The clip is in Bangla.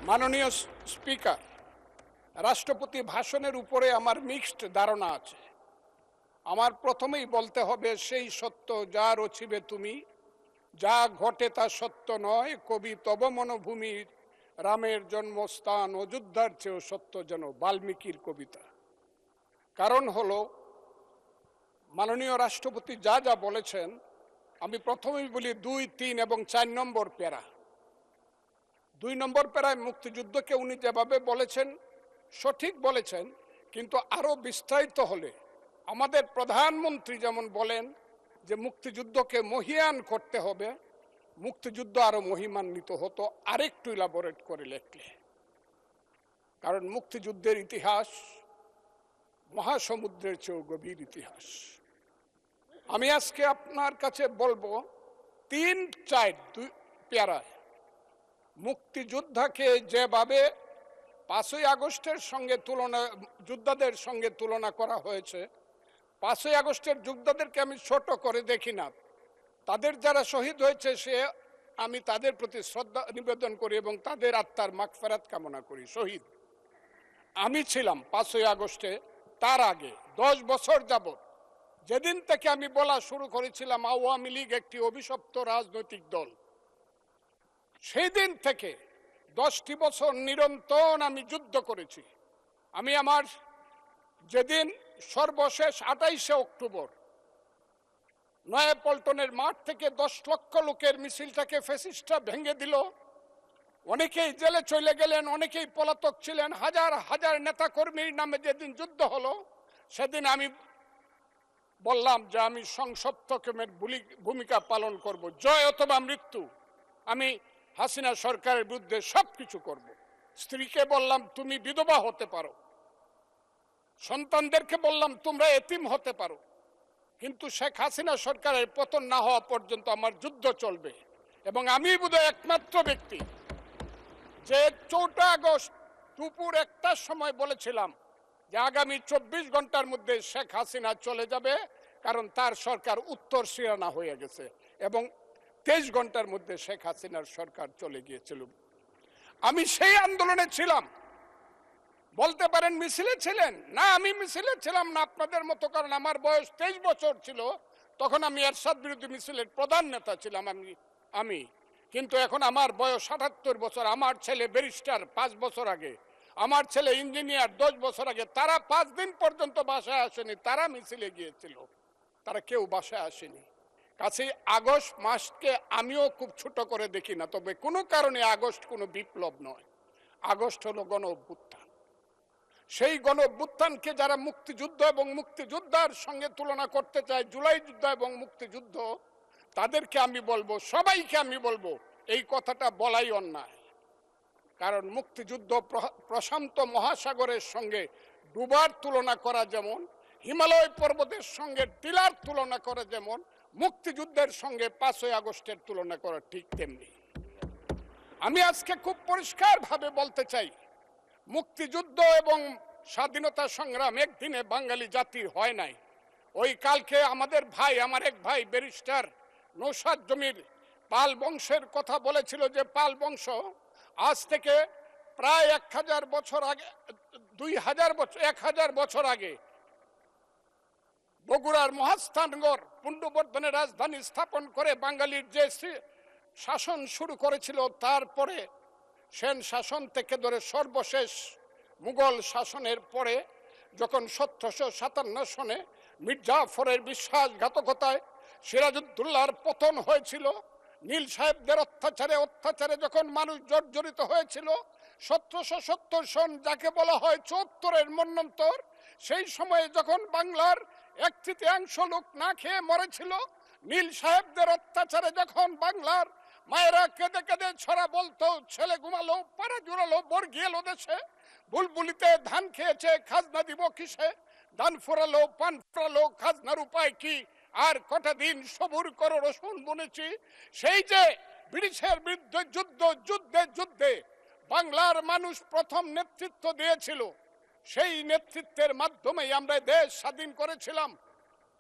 মাননীয় স্পিকার, রাষ্ট্রপতি ভাষণের উপরে আমার মিক্সড ধারণা আছে। আমার প্রথমেই বলতে হবে, সেই সত্য যা রচিবে তুমি, যা ঘটে তা সত্য নয়, কবি তব মনোভূমি, রামের জন্মস্থান অযোধ্যার চেয়েও সত্য যেন, বাল্মীকির কবিতা। কারণ হলো, মাননীয় রাষ্ট্রপতি যা যা বলেছেন, আমি প্রথমেই বলি 2, 3 এবং 4 নম্বর প্যারা। 2 নম্বর প্যারায় মুক্তিযুদ্ধকে উনি যেভাবে বলেছেন সঠিক বলেছেন, কিন্তু আরো বিস্তারিত হলে আমাদের প্রধানমন্ত্রী যেমন বলেন যে মুক্তিযুদ্ধকে মহিয়ান করতে হবে, মুক্তিযুদ্ধ আরো মহিমান্বিত হতো আরেকটু ইলাবোরেট করে লেখলে। কারণ মুক্তিযুদ্ধের ইতিহাস মহাসমুদ্রের চেয়েও গভীর ইতিহাস। আমি আজকে আপনার কাছে বলবো 3-4 প্যারায় মুক্তিযোদ্ধাকে যেভাবে 5ই আগস্টের সঙ্গে যোদ্ধাদের সঙ্গে তুলনা করা হয়েছে, 5ই আগস্টের যোদ্ধাদেরকে আমি ছোট করে দেখি না। তাদের যারা শহীদ হয়েছে আমি তাদের প্রতি শ্রদ্ধা নিবেদন করি এবং তাদের আত্মার মাগফিরাত কামনা করি। শহীদ আমি ছিলাম 5ই আগস্টে, তার আগে 10 বছর যাবত, যেদিন থেকে আমি বলা শুরু করেছিলাম আওয়ামী লীগ একটি অভিশপ্ত রাজনৈতিক দল, সেই দিন থেকে 10টি বছর নিরন্তর আমি যুদ্ধ করেছি। আমি আমার যেদিন সর্বশেষ 28শে অক্টোবর নয়াপল্টনের মাঠ থেকে 10 লক্ষ লোকের মিছিলটাকে ফ্যাসিস্টরা ভেঙে দিল, অনেকেই জেলে চলে গেলেন, অনেকেই পলাতক ছিলেন, হাজার হাজার নেতাকর্মীর নামে যেদিন যুদ্ধ হলো, সেদিন আমি বললাম যে আমি সংসপ্তকের ভূমিকা পালন করব, জয় অথবা মৃত্যু। আমি হাসিনা সরকারের বিরুদ্ধে সবকিছু করব। স্ত্রীকে বললাম তুমি বিধবা হতে পারো, সন্তানদেরকে বললাম তোমরা এতিম হতে পারো, কিন্তু শেখ হাসিনা সরকারের পতন না হওয়া পর্যন্ত আমার যুদ্ধ চলবে। এবং আমি বোধহয় একমাত্র ব্যক্তি যে 4 আগস্ট দুপুর 1টার সময় বলেছিলাম যে আগামী 24 ঘন্টার মধ্যে শেখ হাসিনা চলে যাবে, কারণ তার সরকার উত্তর সিরানা হয়ে গেছে, এবং 23 ঘন্টার মধ্যে শেখ হাসিনার সরকার চলে গিয়েছিল। আমি সেই আন্দোলনে ছিলাম। বলতে পারেন মিছিলে ছিলেন না, আমি মিছিলে ছিলাম না আপনাদের মতো, কারণ আমার বয়স 23 বছর ছিল, তখন আমি এরশাদ বিরোধী মিছিলের প্রধান নেতা ছিলাম আমি। কিন্তু এখন আমার বয়স 78 বছর, আমার ছেলে ব্যারিস্টার 5 বছর আগে, আমার ছেলে ইঞ্জিনিয়ার 10 বছর আগে, তারা 5 দিন পর্যন্ত বাসায় আসেনি, তারা মিছিলে গিয়েছিল, তারা কেউ বাসায় আসেনি। কাছে আগস্ট মাসকে আমিও খুব ছোট করে দেখি না, তবে কোনো কারণে আগস্ট কোনো বিপ্লব নয়, আগস্ট হলো গণ অভ্যুত্থান। সেই গণ অভ্যুত্থানকে যারা মুক্তিযুদ্ধ এবং মুক্তিযোদ্ধার সঙ্গে তুলনা করতে চায়, জুলাই যুদ্ধ এবং মুক্তিযুদ্ধ, তাদেরকে আমি বলবো, সবাইকে আমি বলবো, এই কথাটা বলাই অন্যায়। কারণ মুক্তিযুদ্ধ প্রশান্ত মহাসাগরের সঙ্গে ডুবার তুলনা করা যেমন, হিমালয় পর্বতের সঙ্গে টিলার তুলনা করা যেমন, মুক্তিযুদ্ধের সঙ্গে 5ই আগস্টের তুলনা করা ঠিক তেমনি। আমি আজকে খুব পরিষ্কারভাবে বলতে চাই, মুক্তিযুদ্ধ এবং স্বাধীনতা সংগ্রাম একদিনে বাঙালি জাতির হয় নাই। ওই কালকে আমার এক ভাই ব্যারিস্টার নৌসাদ জমির পাল বংশের কথা বলেছিল, যে পাল বংশ আজ থেকে প্রায় 1000 বছর আগে, 1000 বছর আগে বগুড়ার মহাস্থানগড় পুণ্ড্রবর্ধনের রাজধানী স্থাপন করে বাঙালির যে শাসন শুরু করেছিল, তারপরে সেন শাসন থেকে ধরে সর্বশেষ মুঘল শাসনের পরে যখন 1757 সনে মির্জাফরের বিশ্বাসঘাতকতায় সিরাজউদ্দৌলার পতন হয়েছিল, নীল সাহেবদের অত্যাচারে যখন মানুষ জর্জরিত হয়েছিল, 1770 সন যাকে বলা হয় 74-এর মন্বন্তর, সেই সময়ে যখন বাংলার 1/3 লোক না খেয়ে মরেছিল, নীল সাহেবদের অত্যাচারে যখন বাংলার মায়েরা কেঁদে কেঁদে ছড়া বলতো, ছেলে ঘুমালো, পাড়া জুড়ালো, বর্গি এলো দেশে, বুলবুলিতে ধান খেয়েছে, খাজনা দিব কিসে, ধান ফোরালো, পান ফোরালো, খাজনার উপায় কি, আর কটা দিন সবুর করো রসুন বুনেছি। সেই যে ব্রিটিশের বিরুদ্ধে যুদ্ধে বাংলার মানুষ প্রথম নেতৃত্ব দিয়েছিল, সেই নেতৃত্বের মাধ্যমেই আমরা দেশ স্বাধীন করেছিলাম।